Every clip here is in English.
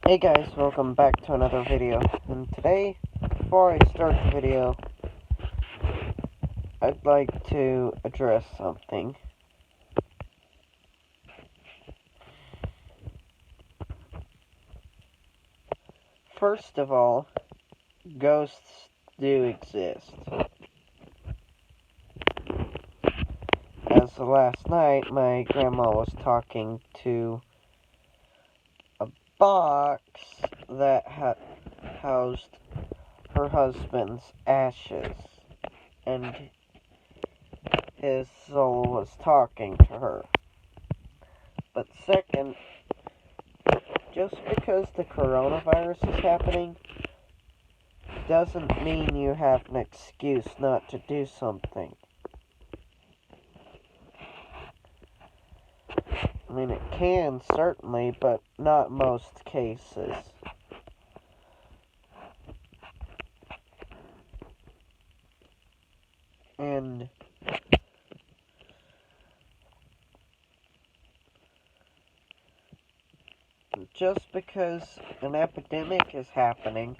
Hey guys, welcome back to another video. And today, before I start the video, I'd like to address something. First of all, ghosts do exist. As last night, my grandma was talking to a box that housed her husband's ashes, and his soul was talking to her. But second, just because the coronavirus is happening doesn't mean you have an excuse not to do something. I mean, it can, certainly, but not most cases. And just because an epidemic is happening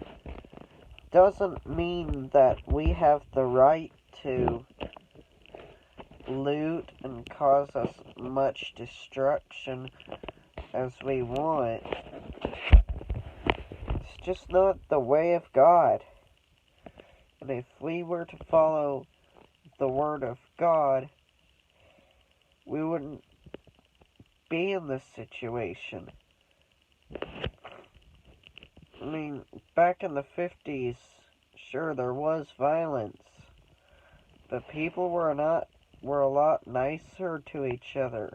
doesn't mean that we have the right to loot and cause us much destruction as we want. It's just not the way of God. And if we were to follow the word of God, we wouldn't be in this situation. I mean, back in the 50s, sure, there was violence, but people were a lot nicer to each other.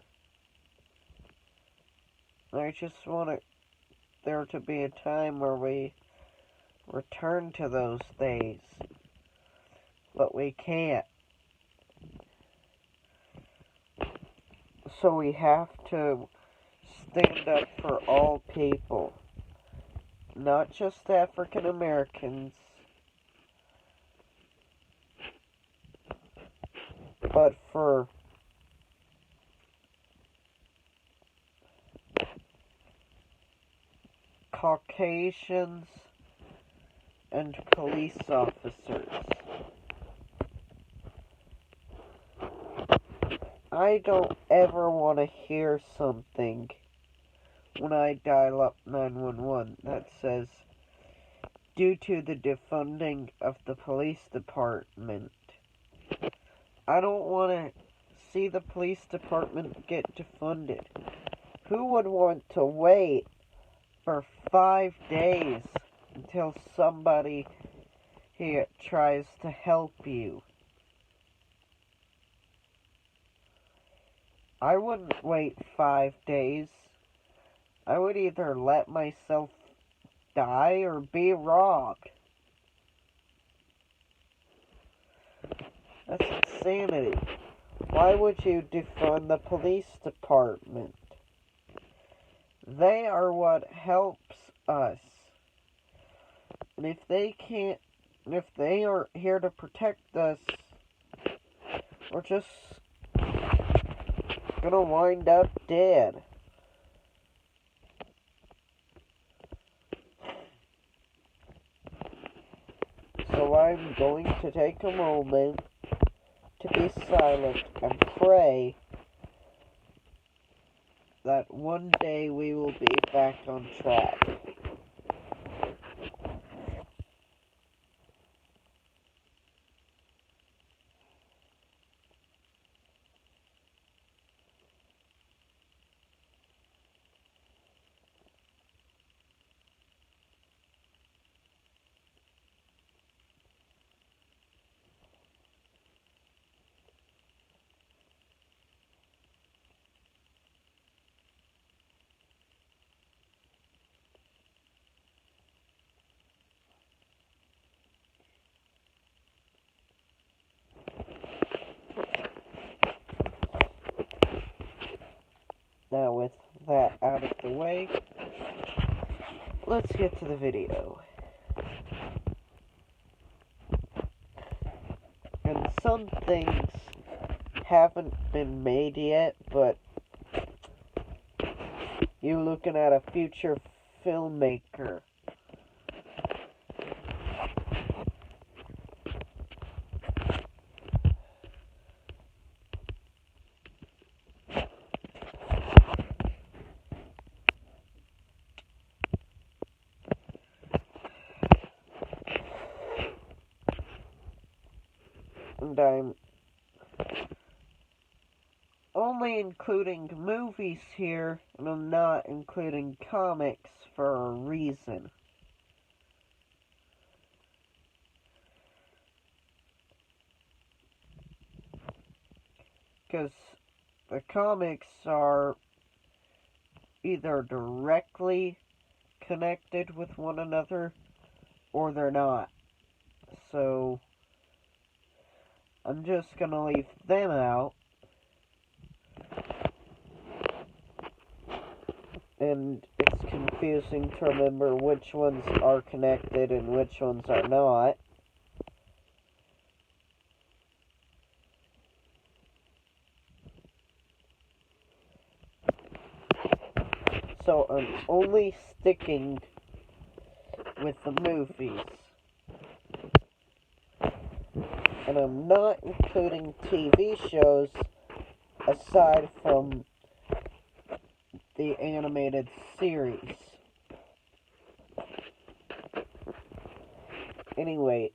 I just want there to be a time where we return to those days, but we can't. So we have to stand up for all people, not just African Americans, but for Caucasians and police officers. I don't ever want to hear something when I dial up 911 that says, due to the defunding of the police department. I don't want to see the police department get defunded. Who would want to wait for 5 days until somebody here tries to help you? I wouldn't wait 5 days. I would either let myself die or be robbed. That's insanity. Why would you defund the police department? They are what helps us. And if they aren't here to protect us, we're just gonna wind up dead. So I'm going to take a moment to be silent and pray that one day we will be back on track. Now with that out of the way, let's get to the video. And some things haven't been made yet, but you're looking at a future filmmaker. And I'm only including movies here, and I'm not including comics for a reason. Because the comics are either directly connected with one another or they're not. So I'm just gonna leave them out. And it's confusing to remember which ones are connected and which ones are not. So I'm only sticking with the movies. And I'm not including TV shows aside from the animated series. Anyway,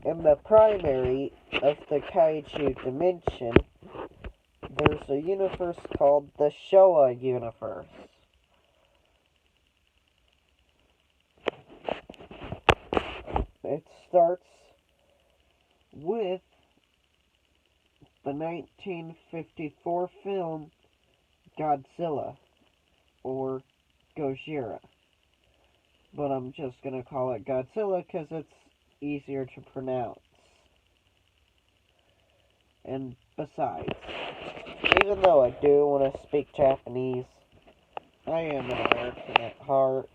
in the primary of the Kaiju dimension, there's a universe called the Showa universe. It starts with the 1954 film Godzilla, or Gojira. But I'm just gonna call it Godzilla because it's easier to pronounce. And besides, even though I do want to speak Japanese, I am an American at heart.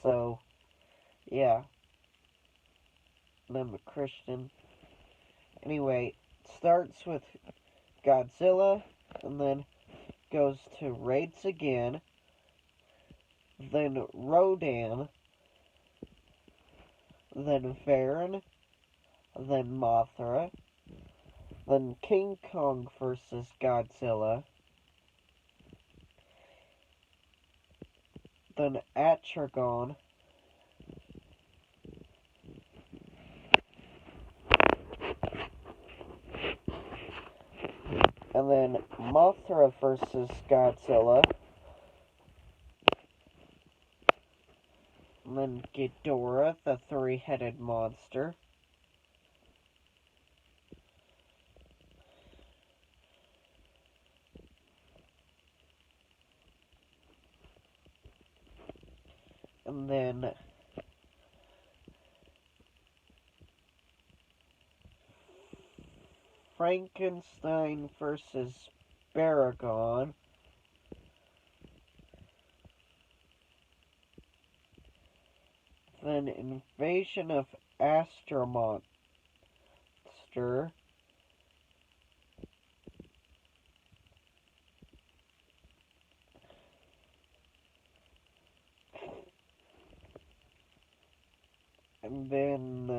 So, yeah. And I'm a Christian. Anyway, it starts with Godzilla, and then goes to Raids again, then Rodan, then Varan, then Mothra, then King Kong vs. Godzilla, then Atragon, and then Mothra vs. Godzilla, and then Ghidorah, the three-headed monster, and then Frankenstein vs. Baragon, then Invasion of Astromonster, and then,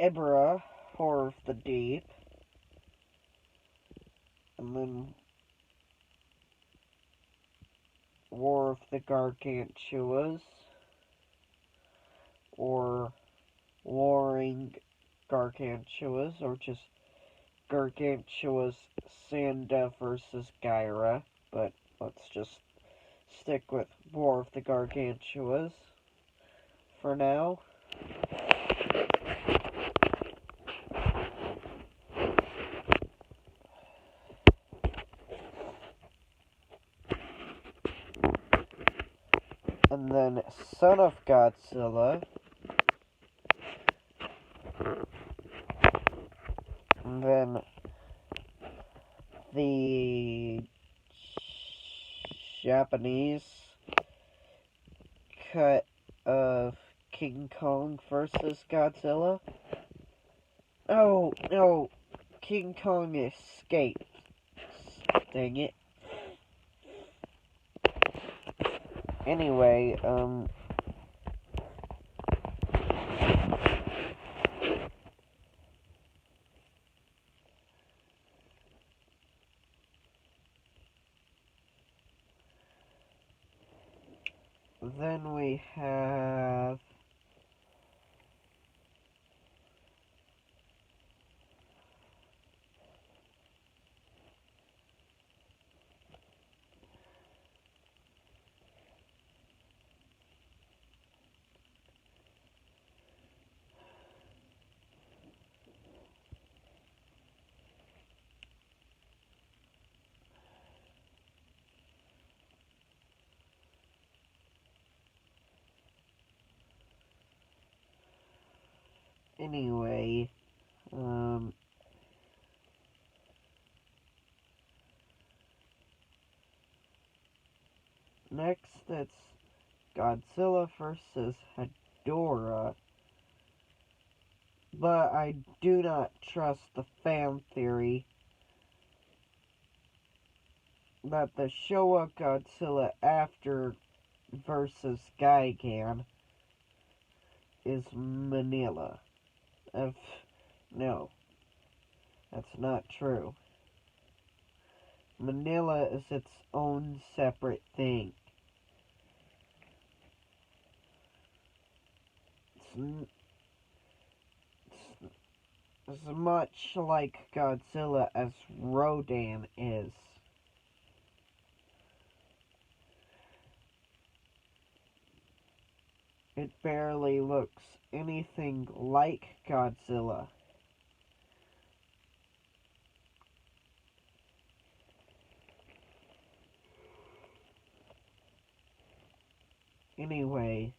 Ibra, Horror of the Deep, and then War of the Gargantuas, or Warring Gargantuas, or just Gargantuas Sanda vs. Gyra, but let's just stick with War of the Gargantuas for now. And then Son of Godzilla. And then the Japanese cut of King Kong versus Godzilla. Oh, no, King Kong escaped. Dang it. Anyway, then we have anyway, next it's Godzilla versus Hedorah, but I do not trust the fan theory that the Showa Godzilla after versus Gigan is Manila. No, that's not true. Manila is its own separate thing. It's as much like Godzilla as Rodan is. It barely looks anything like Godzilla. Anyway,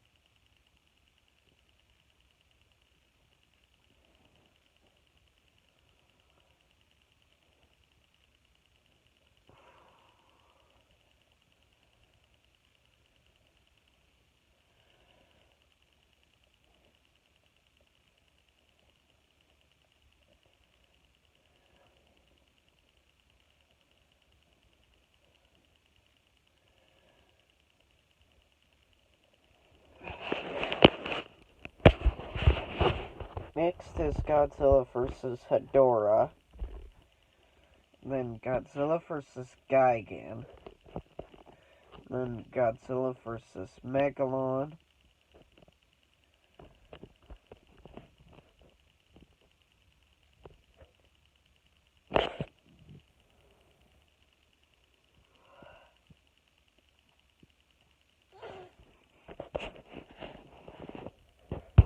next is Godzilla vs. Hedorah. Then Godzilla vs. Gigan. Then Godzilla vs. Megalon.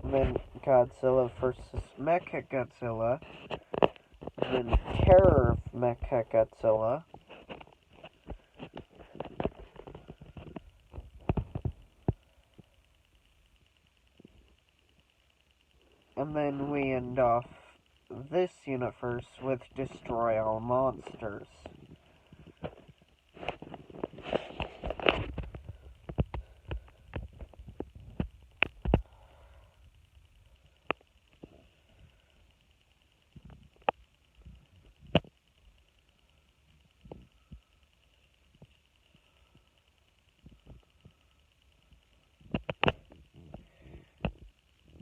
Then Godzilla vs. Mechagodzilla. Then Terror of Mechagodzilla. And then we end off this universe with Destroy All Monsters.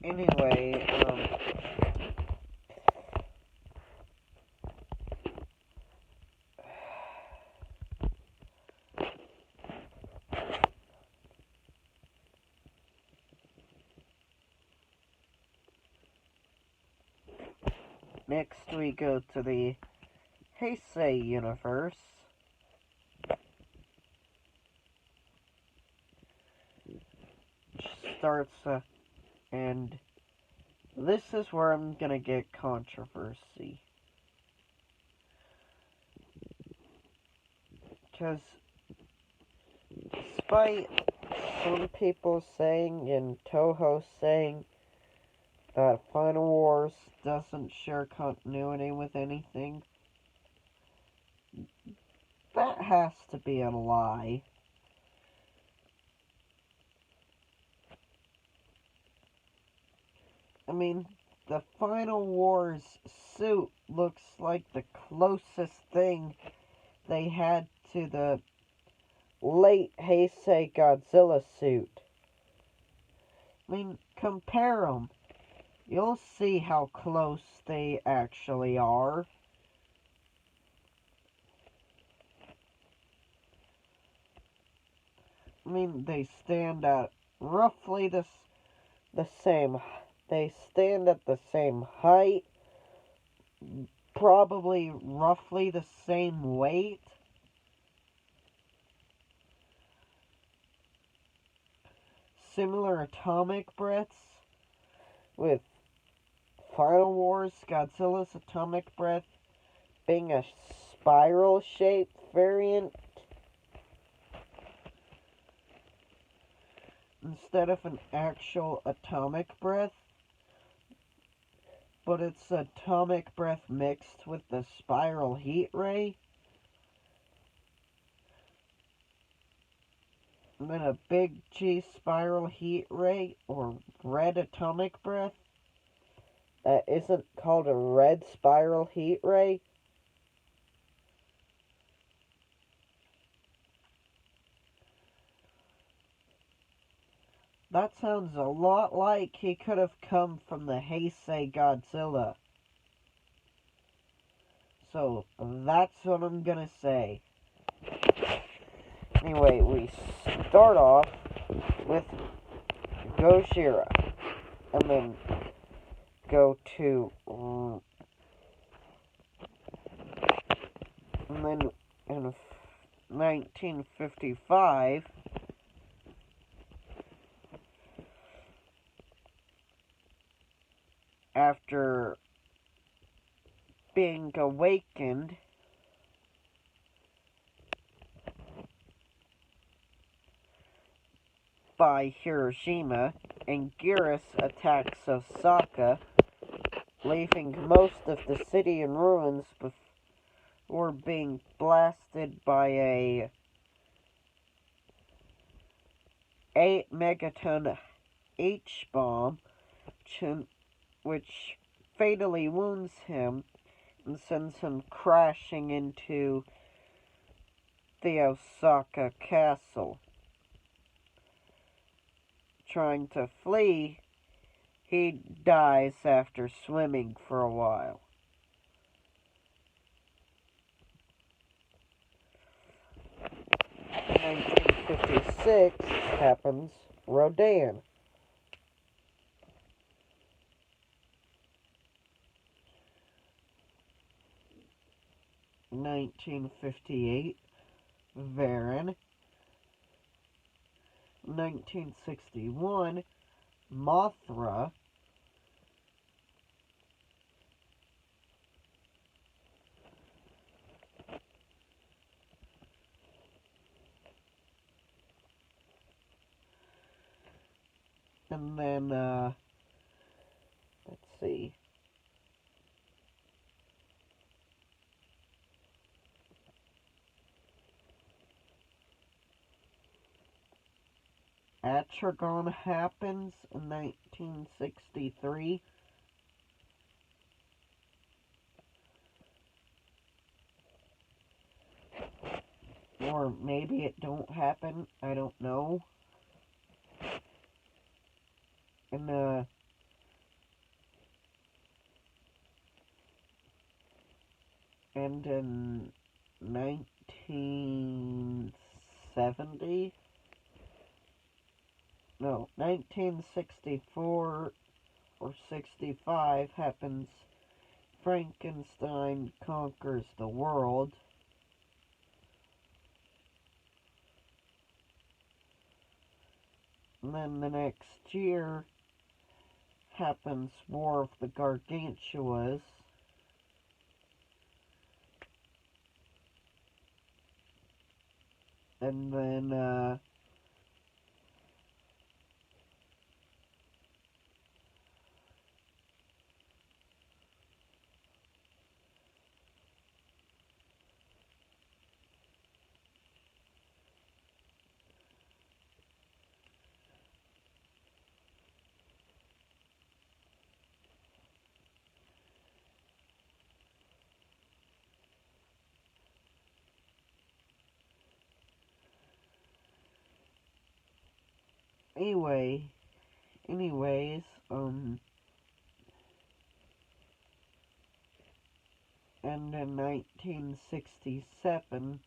Anyway, next we go to the Heisei universe. Which starts, and this is where I'm gonna get controversy. Because despite some people saying and Toho saying that Final Wars doesn't share continuity with anything, that has to be a lie. I mean, the Final Wars suit looks like the closest thing they had to the late Heisei Godzilla suit. I mean, compare them. You'll see how close they actually are. I mean, they stand at roughly the same. They stand at the same height, probably roughly the same weight. Similar atomic breaths, with Final Wars Godzilla's atomic breath being a spiral shaped variant instead of an actual atomic breath, but it's atomic breath mixed with the spiral heat ray. And then a big G spiral heat ray or red atomic breath that isn't called a red spiral heat ray. That sounds a lot like he could have come from the Heisei Godzilla. So that's what I'm gonna say. Anyway, we start off with Gojira, and then go to, and then in 1955, after being awakened by Hiroshima, and Geras attacks Osaka, leaving most of the city in ruins before being blasted by a 8 megaton H-bomb, which fatally wounds him and sends him crashing into the Osaka castle. Trying to flee, he dies after swimming for a while. 1956 happens Rodan. 1958 Varan. 1961 Mothra. And then, let's see. Atragon happens in 1963. Or maybe it don't happen, I don't know. And, and in 1970, no, 1964 or 65 happens Frankenstein Conquers the World. And then the next year happens War of the Gargantuas. And then, Anyways, and in 1967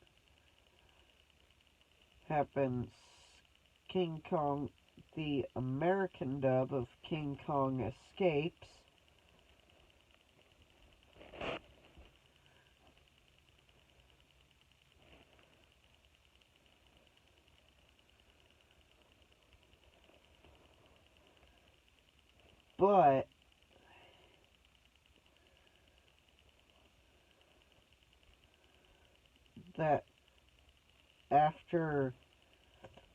happens King Kong, the American dub of King Kong Escapes. But that after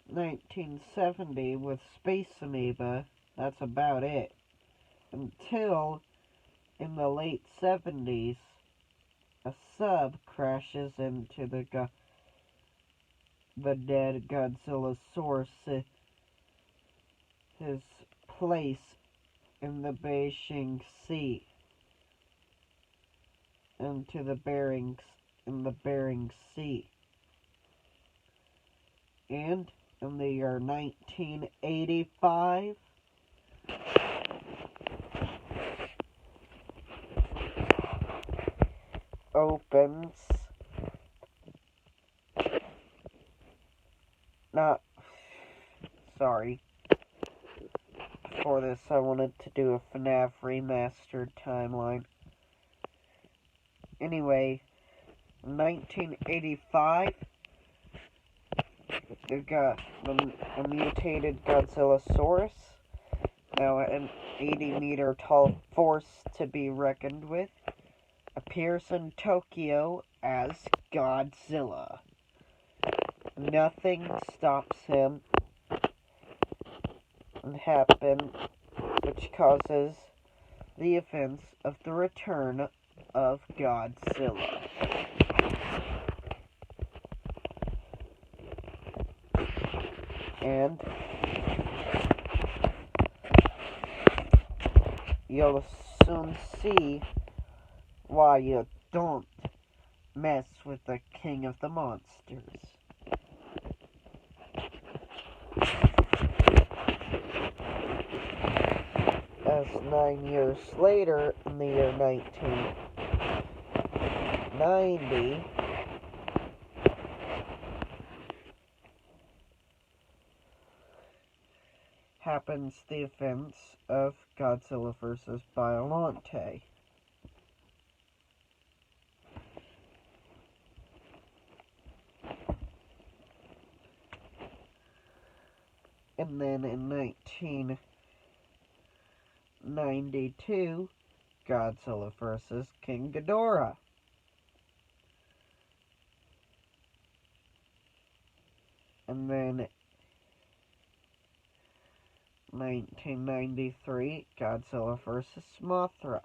1970 with Space Amoeba, that's about it. Until in the late 70s, a sub crashes into the dead Godzilla source, his place in the Beijing Sea, into the Bering Sea. And in the year 1985, opens, not, sorry, before this I wanted to do a FNAF remastered timeline. Anyway, 1985, a mutated Godzillasaurus, now an 80-meter tall force to be reckoned with, appears in Tokyo as Godzilla. Nothing stops him which causes the events of the return of Godzilla. And you'll soon see why you don't mess with the king of the monsters. As 9 years later, in the year 1990, happens the events of Godzilla vs. Biollante. And then in 1992, Godzilla vs. King Ghidorah. And then 1993, Godzilla vs. Mothra.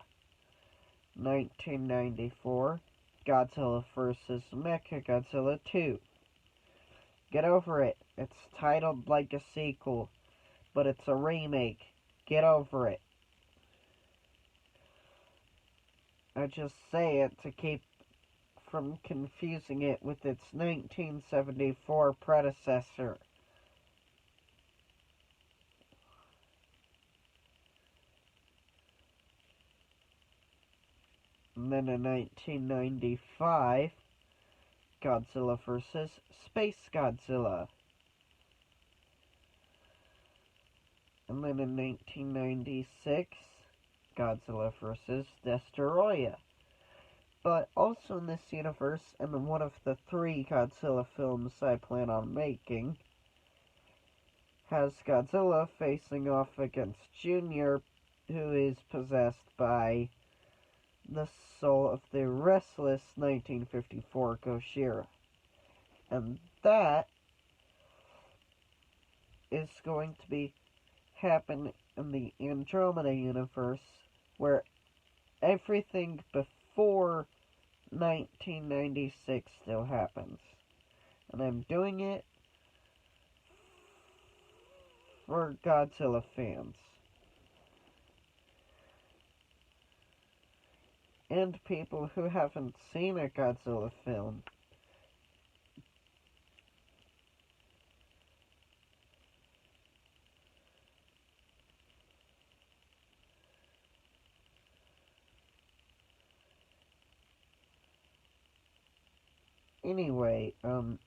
1994, Godzilla vs. Mechagodzilla 2. Get over it. It's titled like a sequel, but it's a remake. Get over it. I just say it to keep from confusing it with its 1974 predecessor. And then in 1995, Godzilla vs. Space Godzilla. And then in 1996, Godzilla vs. Destoroyah. But also in this universe, and one of the 3 Godzilla films I plan on making, has Godzilla facing off against Junior, who is possessed by the soul of the restless 1954 Gojira. And that is going to happen in the Andromeda universe, where everything before 1996 still happens. And I'm doing it for Godzilla fans. And people who haven't seen a Godzilla film. anyway, and,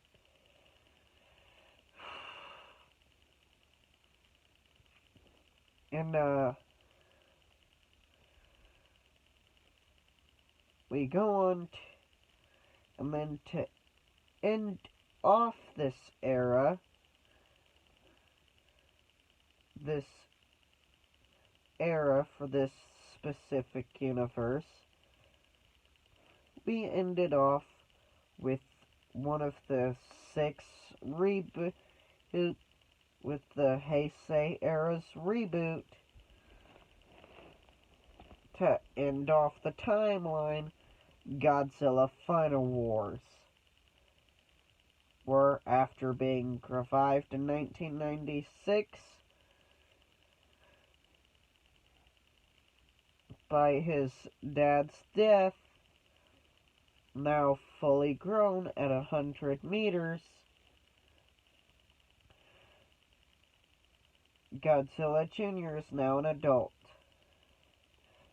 we go on, and then to end off this era for this specific universe, we ended off with one of the 6 reboot, with the Heisei era's reboot to end off the timeline, Godzilla Final Wars, where after being revived in 1996 by his dad's death, now fully grown at 100 meters, Godzilla Jr. is now an adult.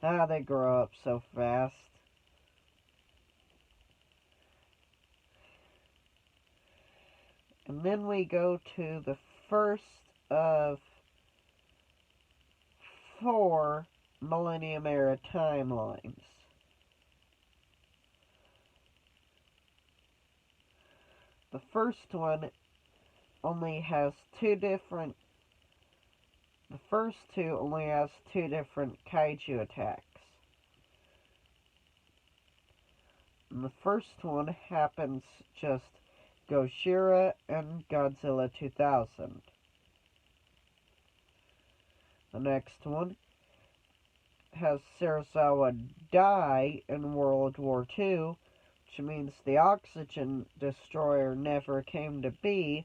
They grow up so fast. And then we go to the first of 4 Millennium Era timelines. The first one only has 2 different... The first 2 only has 2 different kaiju attacks. And the first one happens just Gojira and Godzilla 2000. The next one has Serizawa die in World War II, which means the oxygen destroyer never came to be,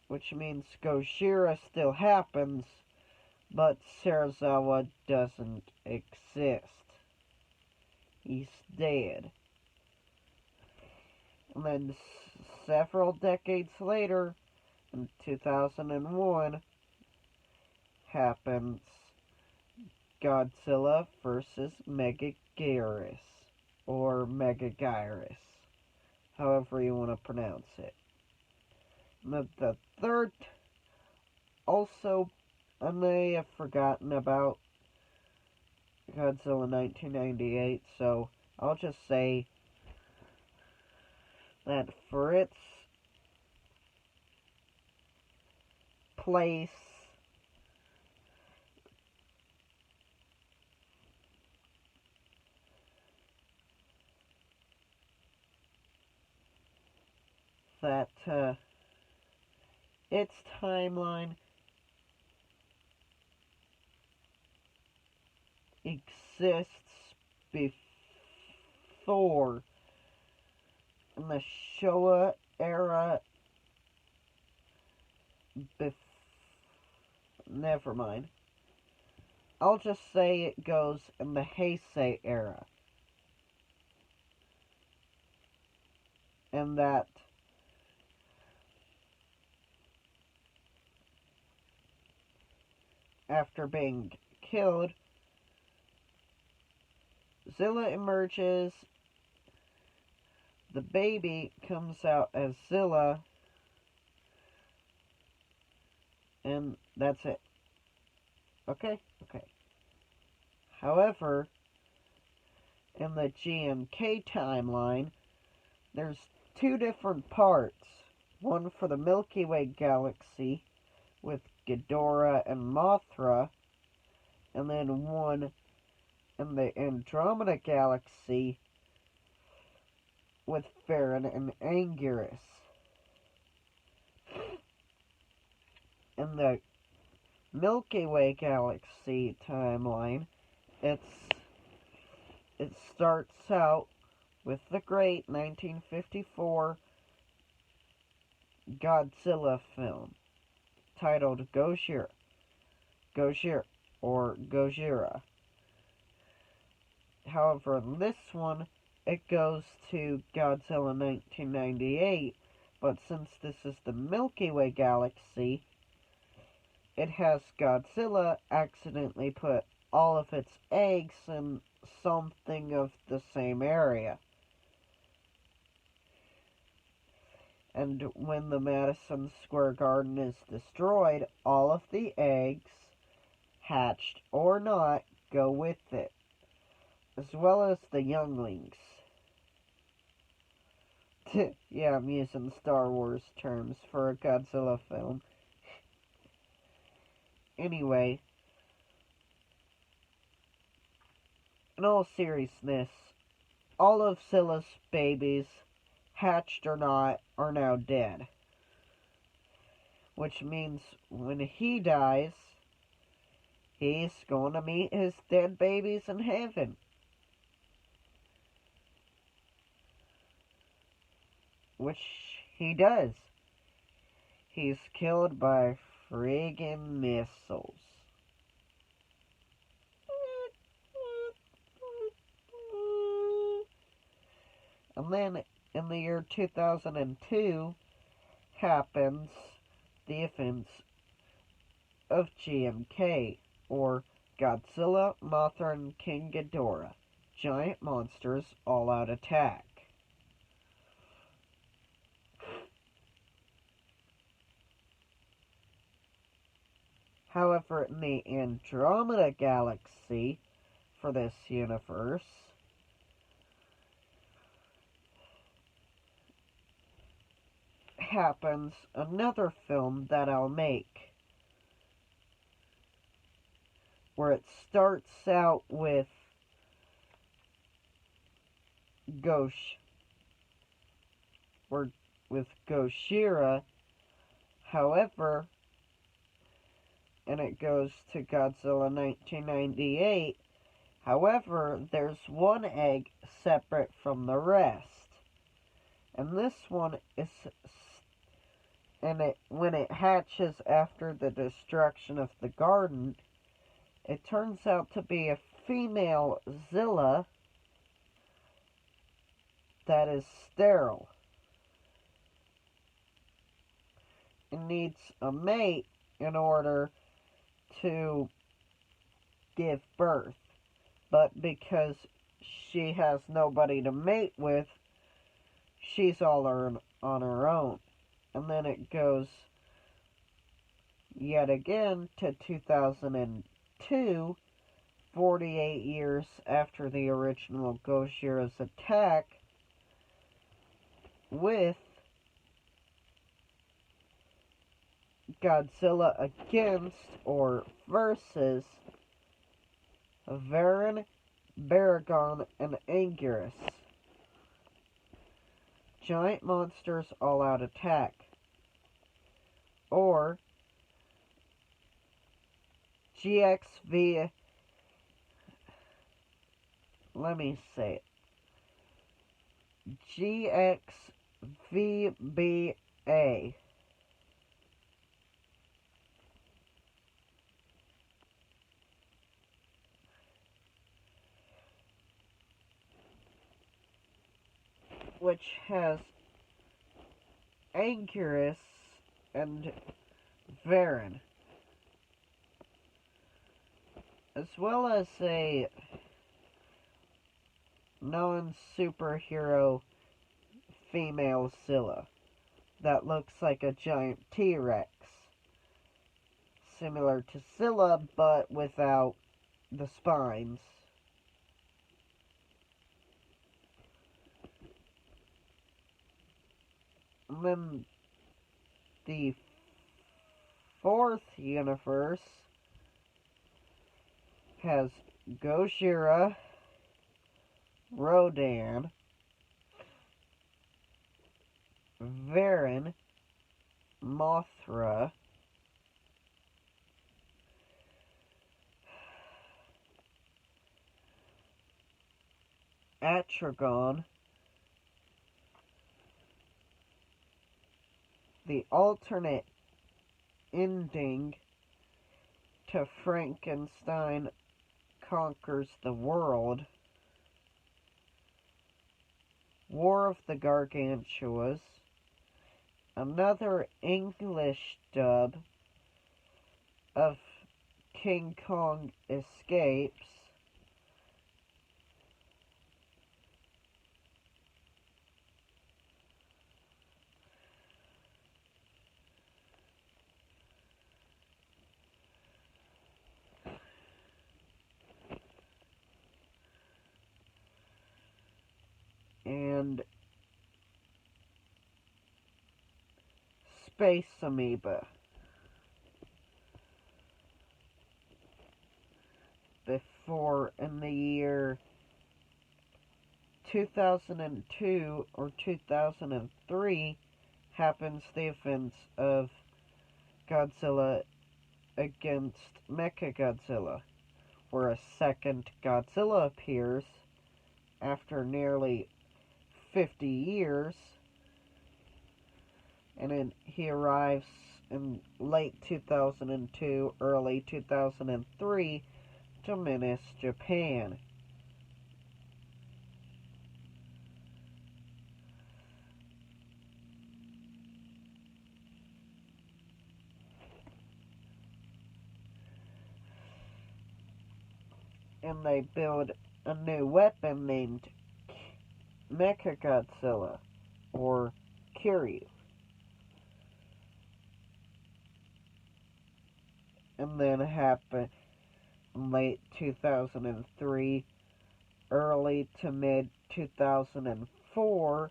which means Gojira still happens, but Serizawa doesn't exist. He's dead. And then several decades later, in 2001, happens Godzilla vs. Megaguirus, or Megagyrus, however you want to pronounce it. The third, also, I may have forgotten about Godzilla 1998, so I'll just say that for its place, that its timeline exists before, in the Showa era, never mind. I'll just say it goes in the Heisei era. And that after being killed, Zilla emerges, the baby comes out as Zilla, and that's it. Okay? Okay. However, in the GMK timeline, there's 2 different parts. One for the Milky Way galaxy with Ghidorah and Mothra, and then one in the Andromeda galaxy with Farron and Anguirus. In the Milky Way galaxy timeline, it starts out with the great 1954 Godzilla film titled Gojira, or Gojira. However, in this one, it goes to Godzilla 1998, but since this is the Milky Way galaxy, it has Godzilla accidentally put all of its eggs in something of the same area. And when the Madison Square Garden is destroyed, all of the eggs, hatched or not, go with it, as well as the younglings. Yeah, I'm using Star Wars terms for a Godzilla film. Anyway, in all seriousness, all of Scylla's babies, hatched or not, are now dead. Which means when he dies, he's going to meet his dead babies in heaven. Which he does. He's killed by friggin' missiles. And then in the year 2002 happens the events of GMK, or Godzilla, Mothra, and King Ghidorah. Giant monsters all-out attack. However, in the Andromeda Galaxy for this universe, happens another film that I'll make, where it starts out with Gojira, however, and it goes to Godzilla 1998. However, there's one egg separate from the rest. And this one is, when it hatches after the destruction of the garden, it turns out to be a female Zilla that is sterile. It needs a mate in order to give birth. But because she has nobody to mate with, she's all on her own. And then it goes yet again to 2002, 48 years after the original Gojira's attack, with Godzilla against, or versus, Varan, Baragon, and Anguirus. Giant monsters all-out attack. Or GXV. Let me say it. GXVBA. Which has Anguirus and Varan, as well as a non-superhero female Scylla that looks like a giant T-Rex, similar to Scylla but without the spines. And then the fourth universe has Gojira, Rodan, Varan, Mothra, Atragon, the alternate ending to Frankenstein Conquers the World, War of the Gargantuas, another English dub of King Kong Escapes, and space amoeba. Before, in the year 2002 or 2003, happens the events of Godzilla against Mechagodzilla, where a second Godzilla appears after nearly 50 years, and then he arrives in late 2002, early 2003 to menace Japan. And they build a new weapon named Mechagodzilla, or Kiryu. And then happened in late 2003, early to mid 2004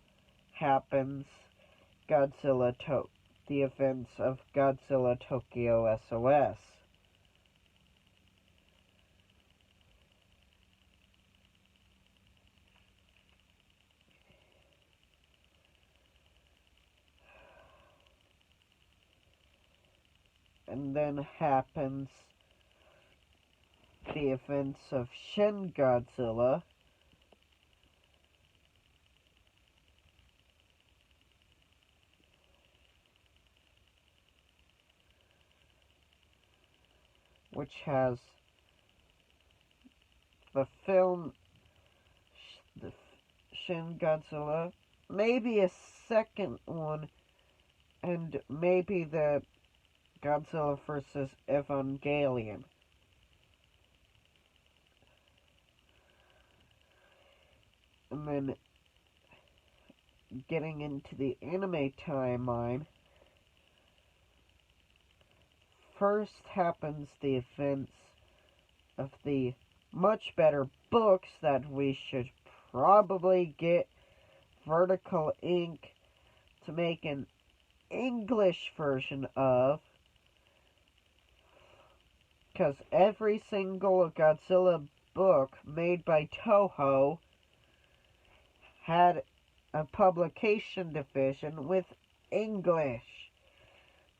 happens the events of Godzilla Tokyo SOS. And then happens the events of Shin Godzilla, which has the film the Shin Godzilla, maybe a second one, and maybe the Godzilla vs. Evangelion. And then getting into the anime timeline, first happens the events of the much better books that we should probably get Vertical Ink to make an English version of, because every single Godzilla book made by Toho had a publication division with English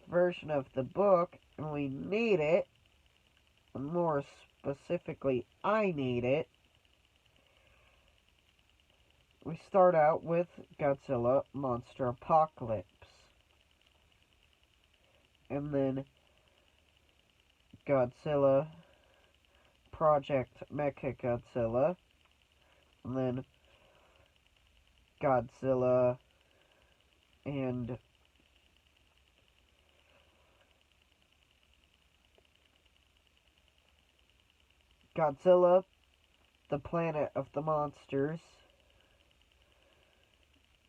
version of the book, and we need it. More specifically, I need it. We start out with Godzilla Monster Apocalypse, and then Godzilla Project Mechagodzilla, and then Godzilla and Godzilla, the Planet of the Monsters,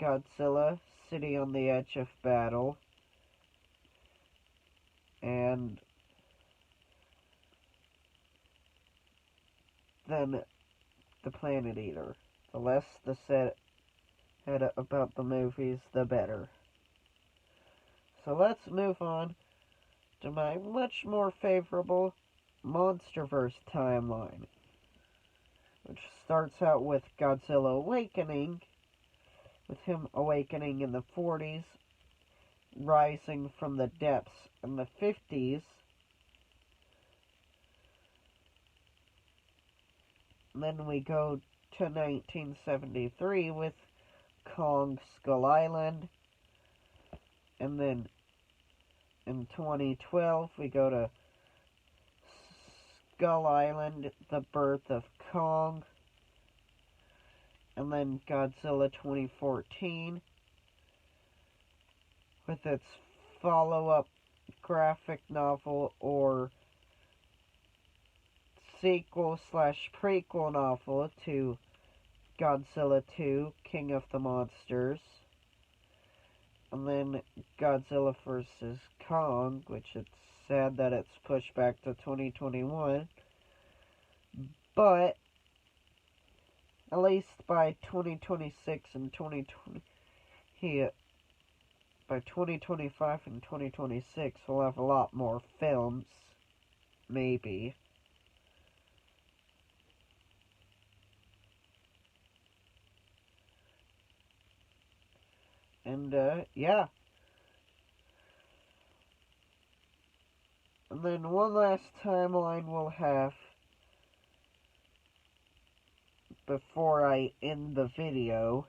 Godzilla, City on the Edge of Battle, and then the Planet Eater. The less the said about the movies, the better. So let's move on to my much more favorable Monsterverse timeline, which starts out with Godzilla Awakening, with him awakening in the 40s, rising from the depths in the 50s, and then we go to 1973 with Kong Skull Island, and then in 2012 we go to Skull Island, The Birth of Kong, and then Godzilla 2014 with its follow-up graphic novel or sequel/prequel novel to Godzilla 2, King of the Monsters, and then Godzilla vs. Kong, which it's sad that it's pushed back to 2021, but at least by 2026 and by 2025 and 2026, we'll have a lot more films, maybe. And, yeah. And then one last timeline we'll have before I end the video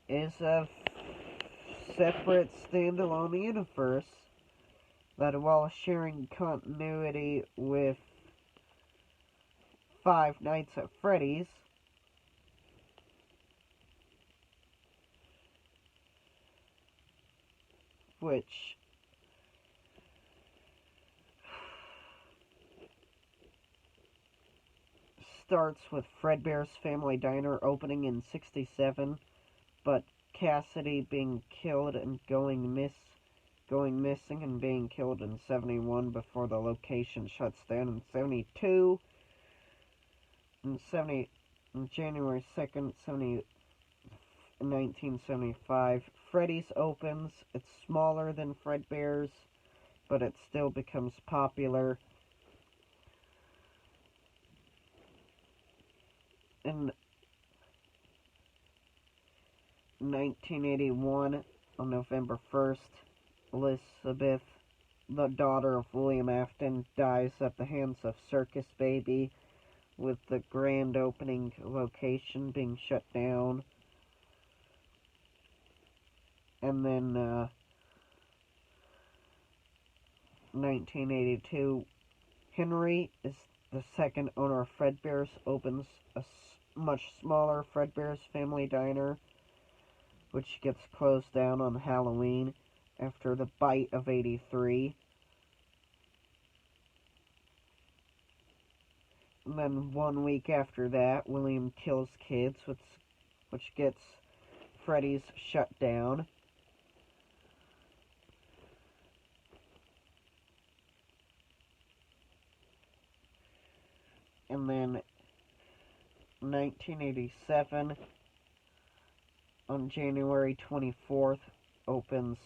is a separate standalone universe that, while sharing continuity with Five Nights at Freddy's, which starts with Fredbear's Family Diner opening in '67, but Cassidy being killed and going missing and being killed in '71 before the location shuts down in '72. In January 2nd, 1975, Freddy's opens. It's smaller than Fredbear's, but it still becomes popular. In 1981, on November 1st, Elizabeth, the daughter of William Afton, dies at the hands of Circus Baby, with the grand opening location being shut down. And then, 1982, Henry is the second owner of Fredbear's, opens a much smaller Fredbear's Family Diner, which gets closed down on Halloween after the bite of '83. And then 1 week after that, William Kills Kids, which gets Freddy's shut down. And then 1987, on January 24th, opens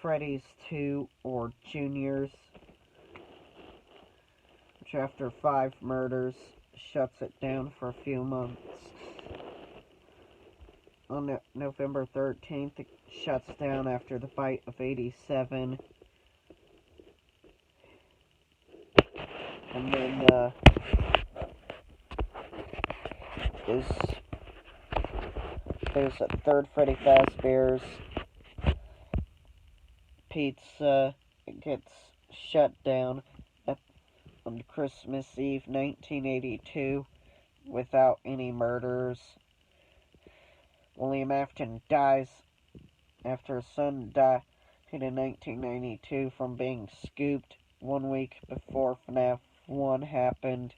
Freddy's 2 or Juniors, which after 5 murders shuts it down for a few months. On November 13th, it shuts down after the bite of '87. And then, there's a third Freddy Fazbear's Pizza. It gets shut down on Christmas Eve 1982 without any murders. William Afton dies after his son died in 1992 from being scooped 1 week before FNAF 1 happened.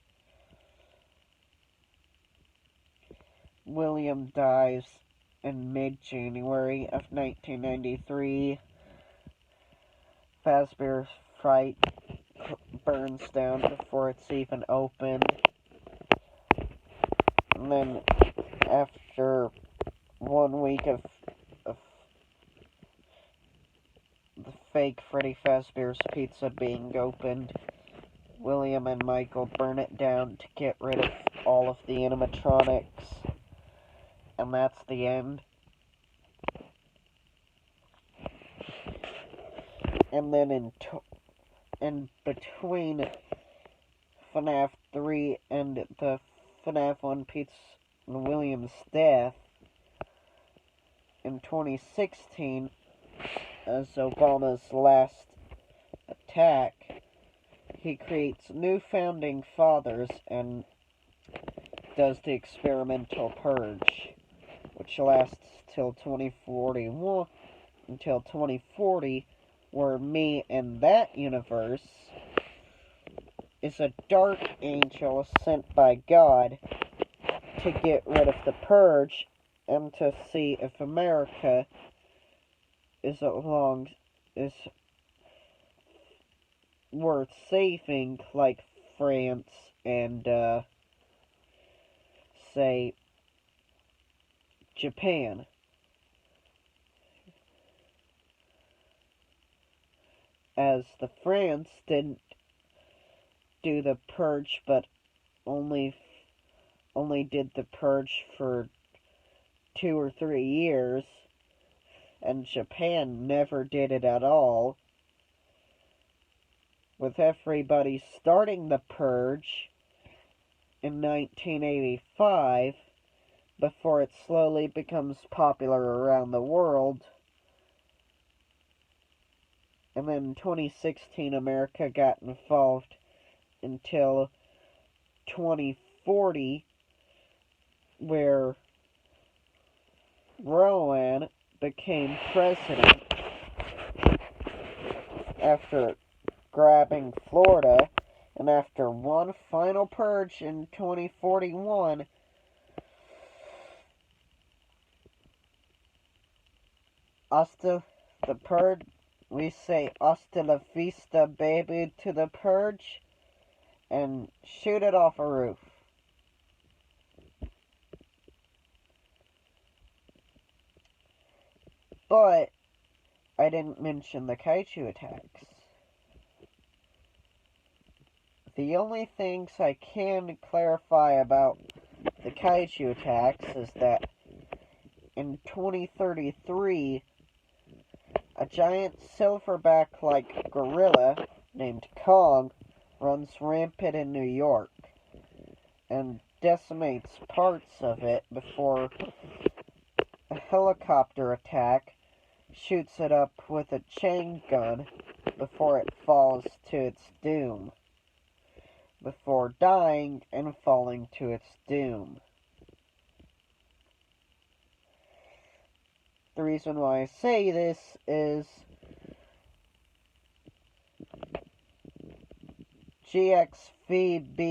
William dies in mid-January of 1993. Fazbear's Fright burns down before it's even opened. And then, after 1 week of the fake Freddy Fazbear's Pizza being opened, William and Michael burn it down to get rid of all of the animatronics. And that's the end. And then in between FNAF 3 and the FNAF 1 Pizza and William's death, in 2016, as Obama's last attack, he creates new founding fathers and does the experimental purge, which lasts till 2041, until 2040, where me in that universe is a dark angel sent by God to get rid of the purge and to see if America is worth saving, like France and, say, Japan. As the France didn't do the purge, but only did the purge for 2 or 3 years, and Japan never did it at all, with everybody starting the purge in 1985 before it slowly becomes popular around the world. And then in 2016, America got involved until 2040, where Rowan became president after grabbing Florida, and after one final purge in 2041, we say hasta la vista baby to the purge, and shoot it off a roof. But I didn't mention the kaiju attacks. The only things I can clarify about the kaiju attacks is that in 2033, a giant silverback-like gorilla named Kong runs rampant in New York and decimates parts of it before a helicopter attack shoots it up with a chain gun before it falls to its doom, before dying and falling to its doom. The reason why I say this is GXVBA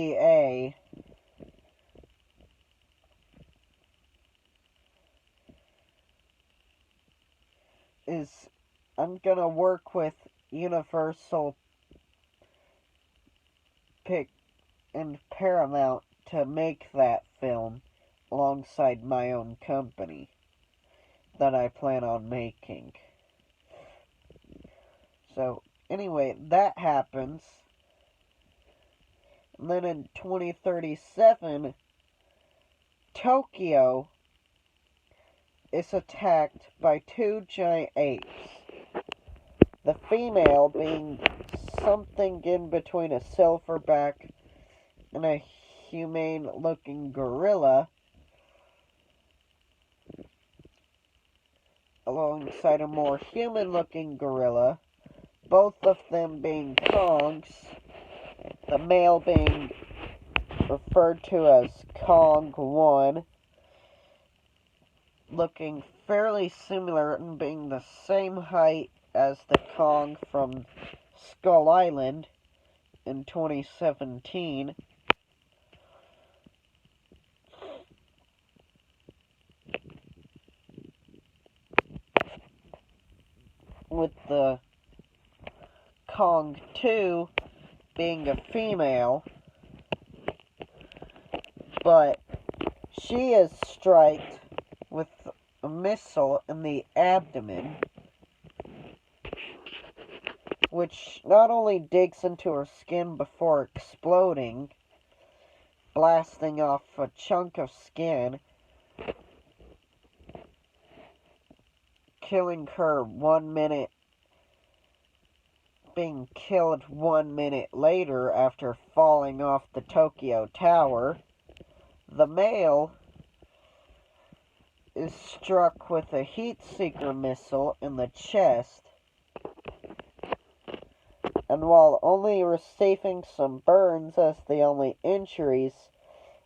I'm gonna work with Universal and Paramount to make that film alongside my own company that I plan on making. So, anyway, that happens. And then in 2037, Tokyo is attacked by 2 giant apes. The female being something in between a silverback and a humane-looking gorilla, alongside a more human-looking gorilla, both of them being Kongs, the male being referred to as Kong 1, looking fairly similar and being the same height as the Kong from Skull Island in 2017. With the Kong 2 being a female, but she is striked with a missile in the abdomen, which not only digs into her skin before exploding, blasting off a chunk of skin, killing her 1 minute, being killed 1 minute later after falling off the Tokyo Tower. The male is struck with a heat-seeker missile in the chest, and while only receiving some burns as the only injuries,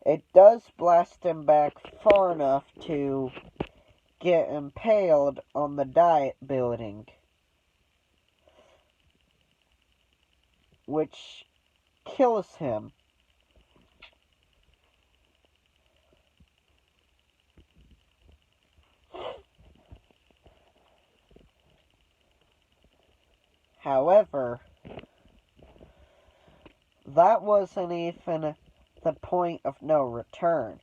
it does blast him back far enough to get impaled on the diet building, which kills him. However, that wasn't even the point of no return.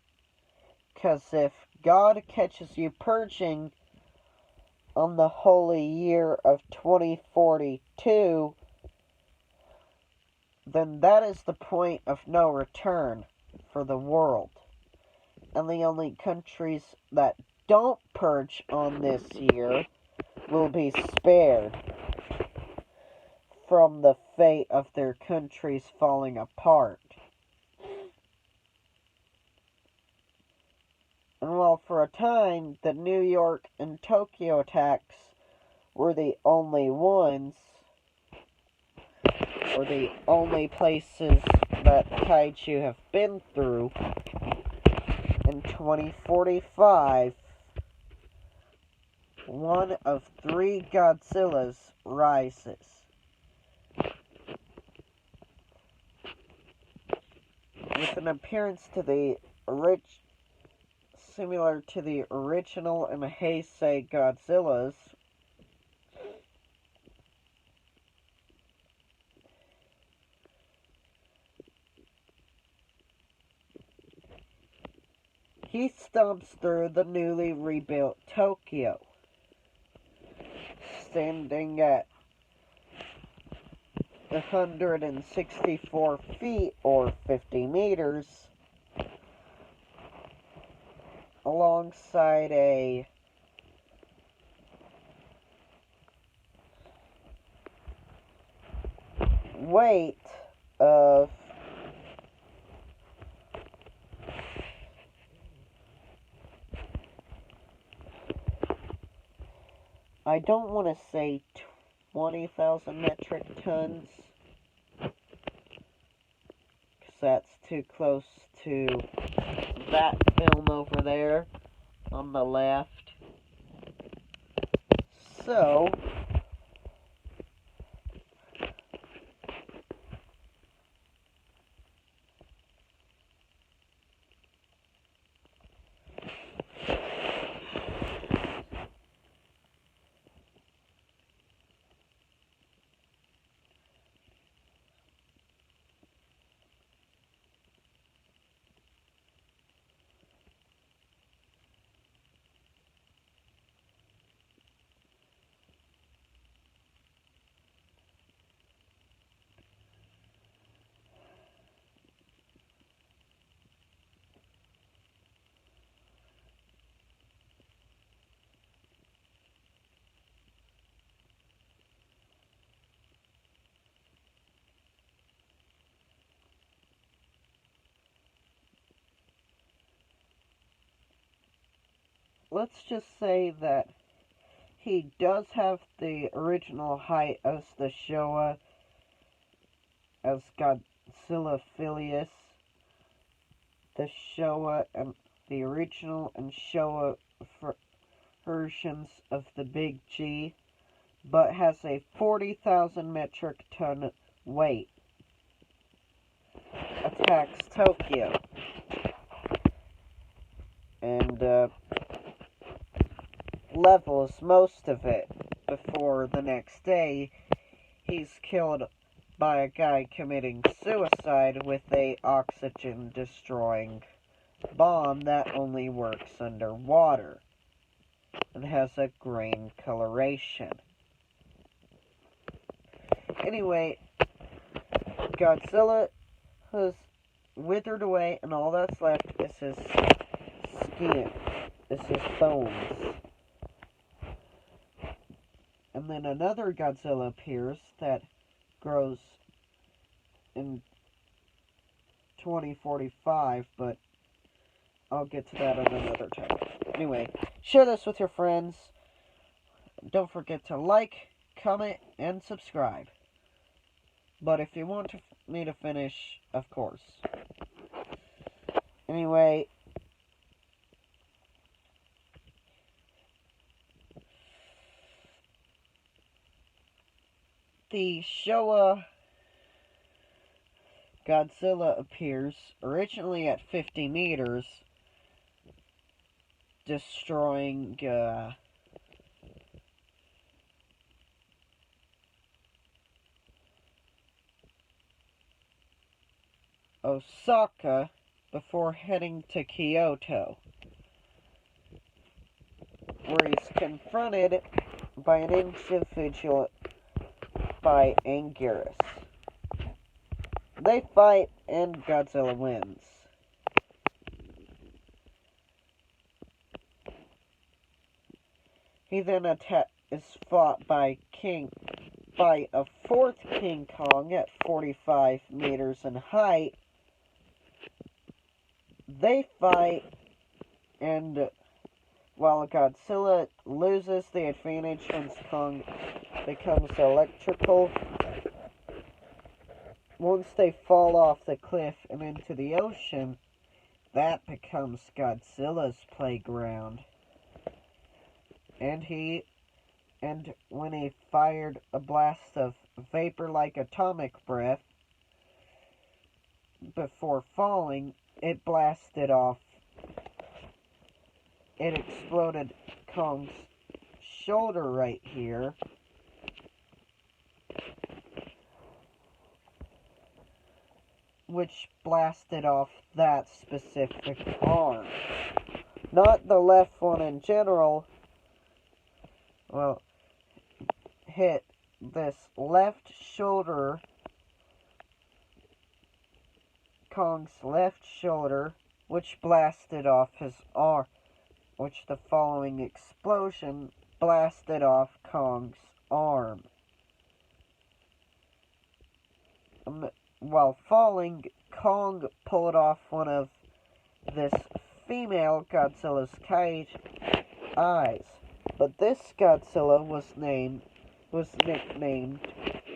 Because if God catches you purging on the holy year of 2042, then that is the point of no return for the world. And the only countries that don't purge on this year will be spared from the fate of their countries falling apart. And while for a time the New York and Tokyo attacks were the only ones, or the only places that kaiju have been through, in 2045, one of 3 Godzillas rises. With an appearance to the similar to the original and Heisei Godzillas, he stomps through the newly rebuilt Tokyo, standing at 164 feet or 50 meters alongside a weight of I don't want to say 20,000 metric tons, because that's too close to that film over there on the left. So, let's just say that he does have the original height as the Showa, as Godzilla Filius. The Showa and the original and Showa versions of the Big G, but has a 40,000 metric ton weight. Attacks Tokyo. And levels most of it before the next day he's killed by a guy committing suicide with a oxygen destroying bomb that only works underwater and has a green coloration. Anyway, Godzilla has withered away and all that's left is his skin, is his bones. And then another Godzilla appears that grows in 2045, but I'll get to that at another time. Anyway, share this with your friends. Don't forget to like, comment, and subscribe. But if you want me to finish, of course. Anyway, the Showa Godzilla appears originally at 50 meters, destroying Osaka before heading to Kyoto, where he's confronted by an individual by Anguirus. They fight and Godzilla wins. He then is fought by a fourth King Kong at 45 meters in height. They fight, and while Godzilla loses the advantage once Kong becomes electrical, once they fall off the cliff and into the ocean, that becomes Godzilla's playground. And when he fired a blast of vapor-like atomic breath before falling, it exploded Kong's shoulder right here, which blasted off that specific arm. Not the left one in general. Well, hit this left shoulder, Kong's left shoulder, which blasted off his arm, which the following explosion blasted off Kong's arm. While falling, Kong pulled off one of this female Godzilla's cage eyes, but this Godzilla was nicknamed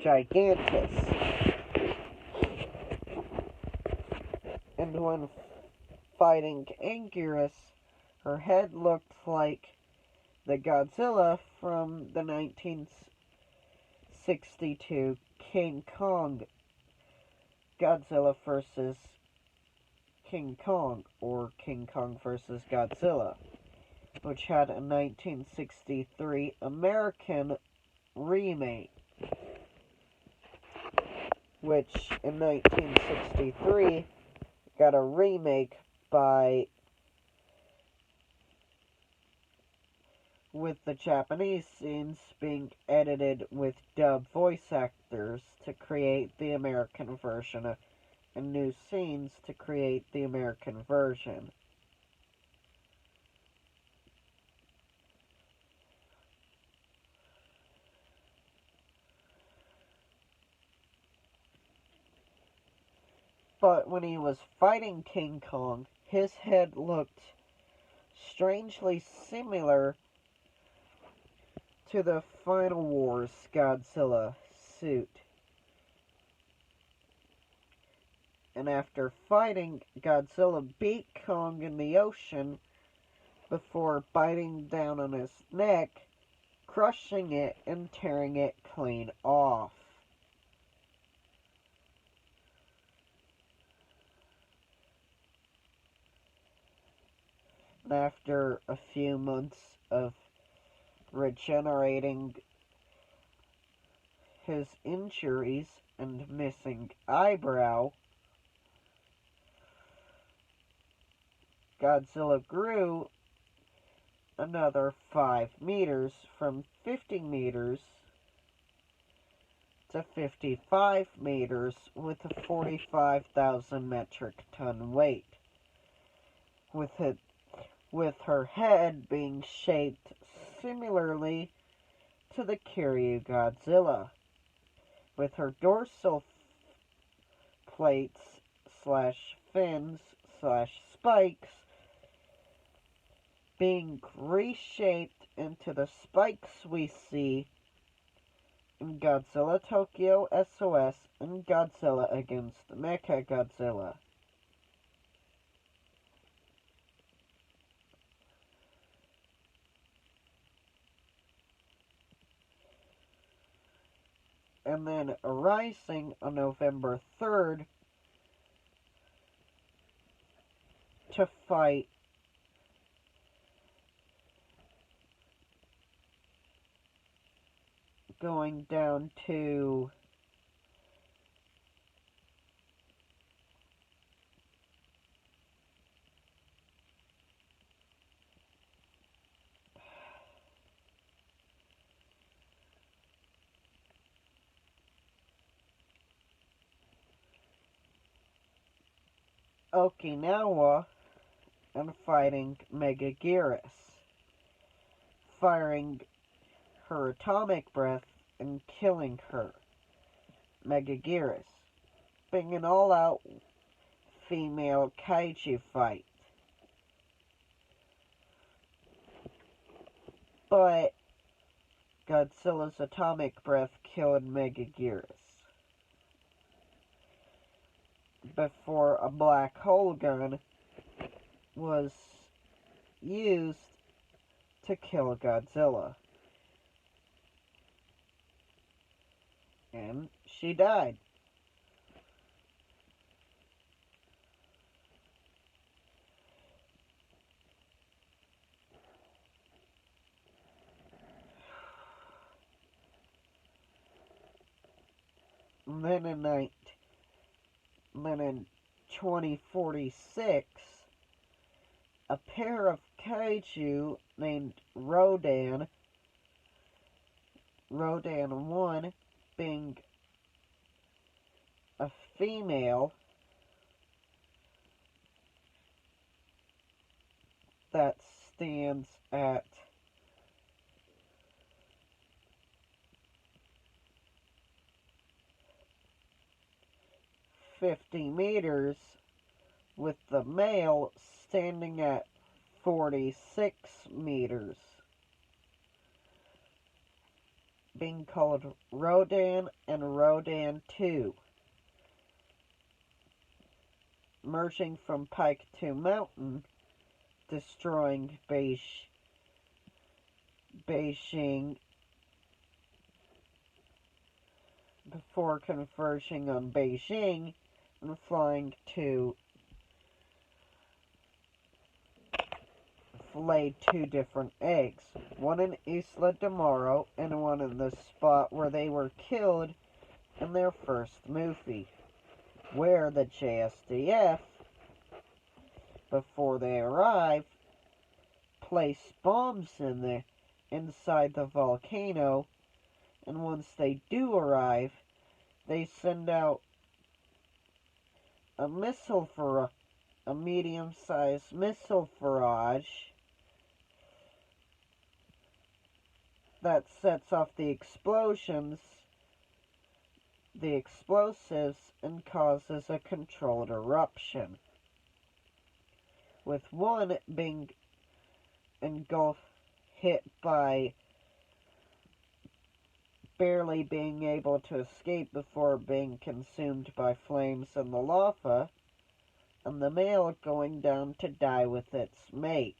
Gigantus. And when fighting Anguirus, her head looked like the Godzilla from the 1962 King Kong Godzilla vs. King Kong, or King Kong vs. Godzilla, which had a 1963 American remake, which in 1963 got a remake with the Japanese scenes being edited with dubbed voice actors to create the American version, and new scenes to create the American version. But when he was fighting King Kong, his head looked strangely similar to the Final Wars Godzilla suit. And after fighting, Godzilla beat Kong in the ocean before biting down on his neck, crushing it and tearing it clean off. And after a few months of regenerating his injuries and missing eyebrow, Godzilla grew another 5 meters, from 50 meters to 55 meters, with a 45,000 metric ton weight, with her head being shaped similarly to the Kiryu Godzilla, with her dorsal plates / fins / spikes being reshaped into the spikes we see in Godzilla Tokyo SOS and Godzilla Against Mechagodzilla. And then arising on November 3rd to fight going down to Okinawa and fighting Megaguirus, firing her atomic breath and killing her. Megaguirus, being an all-out female kaiju fight. But Godzilla's atomic breath killed Megaguirus before a black hole gun was used to kill Godzilla. And she died. And then in 2046, a pair of kaiju named Rodan 1 being a female that stands at 50 meters, with the male standing at 46 meters, being called Rodan and Rodan 2, emerging from Pike 2 Mountain, destroying Beijing before converging on Beijing and flying to lay 2 different eggs, one in Isla de Moro and one in the spot where they were killed in their first movie, where the JSDF, before they arrive, place bombs inside the volcano, and once they do arrive, they send out a medium-sized missile barrage that sets off the explosives, and causes a controlled eruption, with one being hit by barely being able to escape before being consumed by flames and the lava, and the male going down to die with its mate.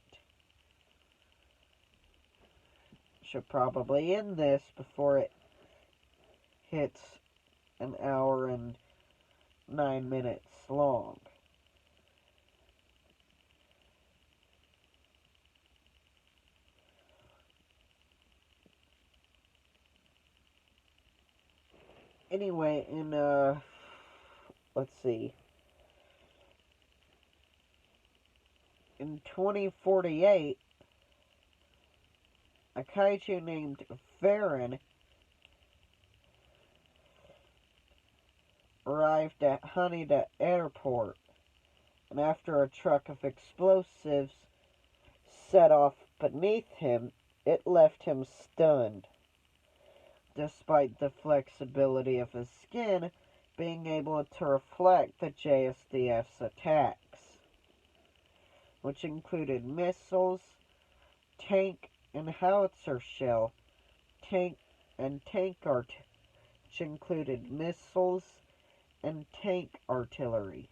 Should probably end this before it hits an hour and 9 minutes long. Anyway, let's see. In 2048, a kaiju named Varan arrived at Haneda Airport, and after a truck of explosives set off beneath him, it left him stunned, despite the flexibility of his skin being able to reflect the JSDF's attacks, which included missiles, tank and howitzer shell, which included missiles and tank artillery.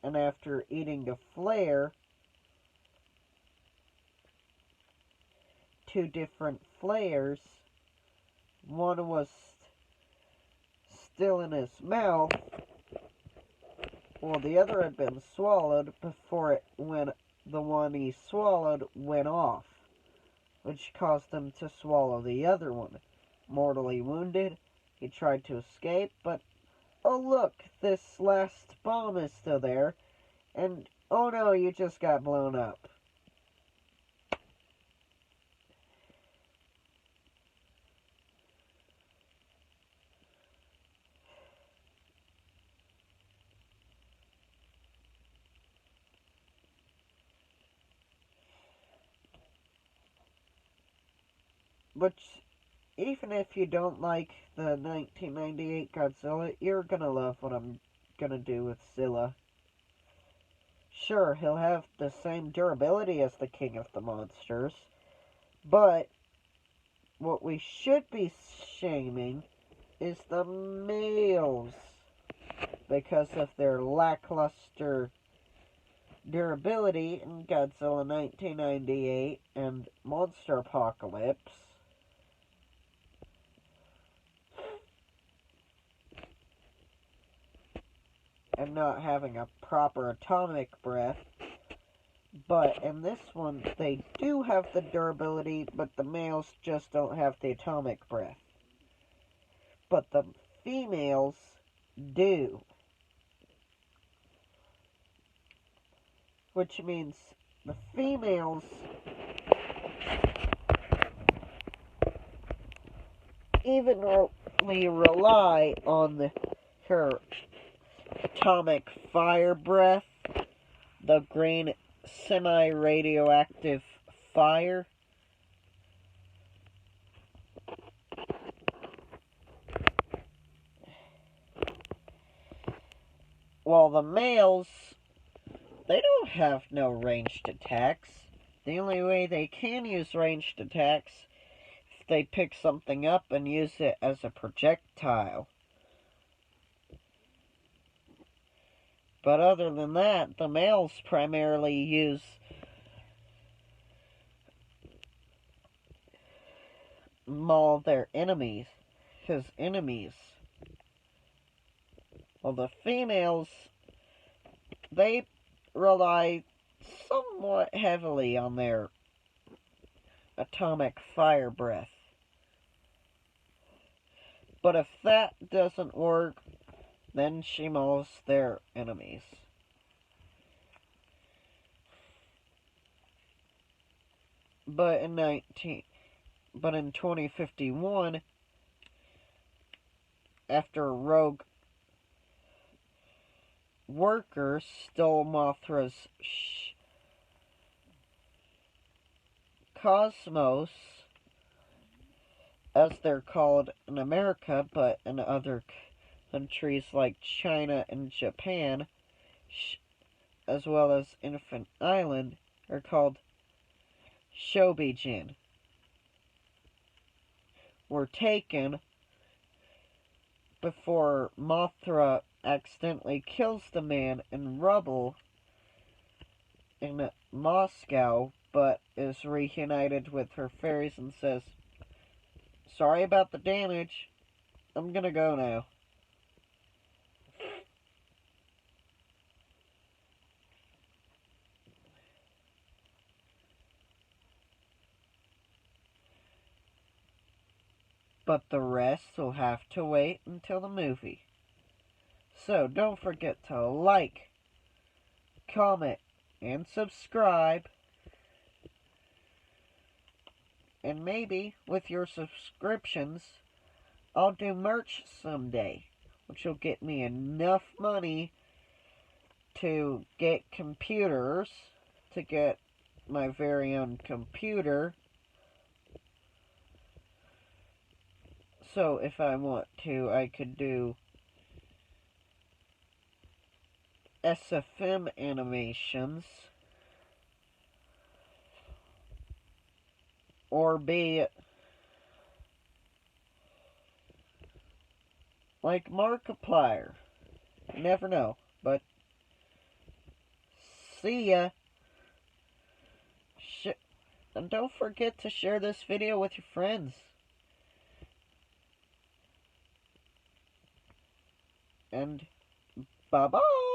And after eating a flare, 2 different flares, one was still in his mouth, while the other had been swallowed before the one he swallowed went off, which caused him to swallow the other one. Mortally wounded, he tried to escape, but oh look, this last bomb is still there, and oh no, you just got blown up. Which, even if you don't like the 1998 Godzilla, you're gonna love what I'm gonna do with Zilla. Sure, he'll have the same durability as the King of the Monsters, but what we should be shaming is the males because of their lackluster durability in Godzilla 1998 and Monster Apocalypse. And not having a proper atomic breath. But in this one, they do have the durability, but the males just don't have the atomic breath. But the females do. Which means the females evenly rely on her atomic fire breath, the green semi-radioactive fire. While the males, they don't have no ranged attacks. The only way they can use ranged attacks is if they pick something up and use it as a projectile. But other than that, the males primarily use maul their enemies, his enemies. While the females, they rely somewhat heavily on their atomic fire breath. But if that doesn't work, then she mauls their enemies. But in 2051, after rogue workers stole Mothra's Cosmos, as they're called in America, but in other countries like China and Japan, as well as Infant Island, are called Shobijin, were taken before Mothra accidentally kills the man in rubble in Moscow, but is reunited with her fairies and says, "Sorry about the damage. I'm gonna go now." But the rest will have to wait until the movie. So don't forget to like, comment, and subscribe. And maybe with your subscriptions, I'll do merch someday, which will get me enough money to get computers, to get my very own computer. So if I want to, I could do SFM animations, or be like Markiplier. You never know, but see ya. And don't forget to share this video with your friends. And bye-bye.